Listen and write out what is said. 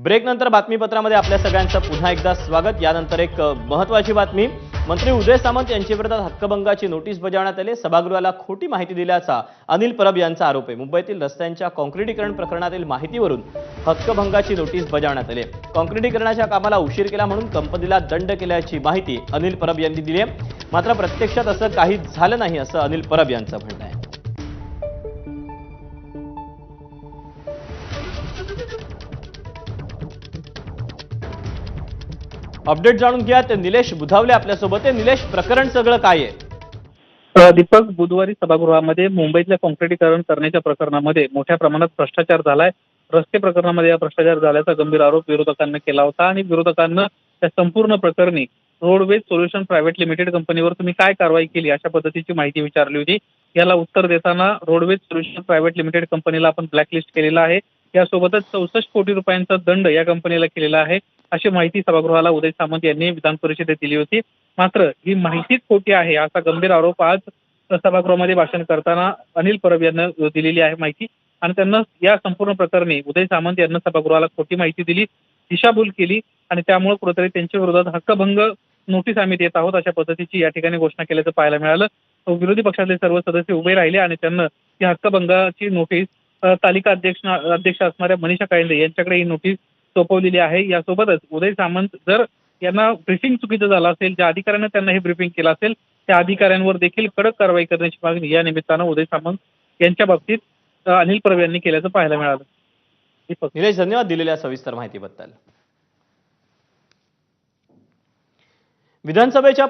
ब्रेकनंतर बातमीपत्रामध्ये आपल्या सगळ्यांचं पुन्हा एकदा स्वागत। यानंतर एक महत्त्वाची बातमी। मंत्री उदय सामंत यांच्याविरोधात हक्कभंगाची नोटीस बजावण्यात आली। सभागृहाला खोटी माहिती दिल्याचा अनिल परब यांचा आरोप आहे। मुंबईतील रस्त्यांच्या काँक्रिटीकरण प्रकरणातील माहितीवरून हक्कभंगाची नोटीस बजावण्यात आली। काँक्रिटीकरणाच्या कामाला उशीर केला म्हणून कंपनीला दंड केल्याची माहिती अनिल परब यांनी दिली आहे। मात्र प्रत्यक्षात असं काही झालं नाही असं अनिल परब यांचं म्हणणं आहे। अपडेट जाणून घ्या, ते निलेश बुधावले आपल्यासोबत आहे। निलेश, प्रकरण सगळं काय आहे? दीपक, बुधवारी सभागृहामध्ये मुंबईतल्या काँक्रिटीकरण करण्याच्या प्रकरणामध्ये मोठ्या प्रमाणात भ्रष्टाचार झालाय। रस्ते प्रकरणामध्ये या भ्रष्टाचार झाल्याचा गंभीर आरोप विरोधकांनी केला होता आणि विरोधकांना त्या संपूर्ण प्रकरणी रोडवेज सोल्युशन प्रायव्हेट लिमिटेड कंपनीवर तुम्ही काय कारवाई केली अशा पद्धतीची माहिती विचारली होती। याला उत्तर देताना रोडवेज सोल्युशन प्रायव्हेट लिमिटेड कंपनीला आपण ब्लॅकलिस्ट केलेला आहे, यासोबतच 64 कोटी रुपयांचा दंड या कंपनीला केलेला आहे अशी माहिती सभागृहाला उदय सामंत यांनी विधान परिषदेत दिली होती। मात्र ही माहितीच खोटी आहे असा गंभीर आरोप आज सभागृहामध्ये भाषण करताना अनिल परब यांना दिलेली आहे माहिती। आणि त्यांना या संपूर्ण प्रकरणी उदय सामंत यांना सभागृहाला खोटी माहिती दिली, दिशाभूल केली आणि त्यामुळे कुठेतरी त्यांच्या विरोधात हक्कभंग नोटीस आम्ही देत आहोत अशा पद्धतीची या ठिकाणी घोषणा केल्याचं पाहायला मिळालं। विरोधी पक्षातले सर्व सदस्य उभे राहिले आणि त्यांना ही हक्कभंगाची नोटीस तालिका अध्यक्ष असणाऱ्या मनीषा कायंदे यांच्याकडे ही नोटीस सोपवलेली आहे। यासोबतच उदय सामंत जर यांना ब्रीफिंग चुकीचं झालं असेल, ज्या अधिकाऱ्याने त्यांना हे ब्रीफिंग केलं असेल त्या अधिकाऱ्यांवर देखील कडक कारवाई करण्याची मागणी या निमित्तानं उदय सामंत यांच्या बाबतीत अनिल परब यांनी केल्याचं पाहायला मिळालं। दीपक, निलेश, धन्यवाद दिलेल्या सविस्तर माहितीबद्दल। विधानसभेच्या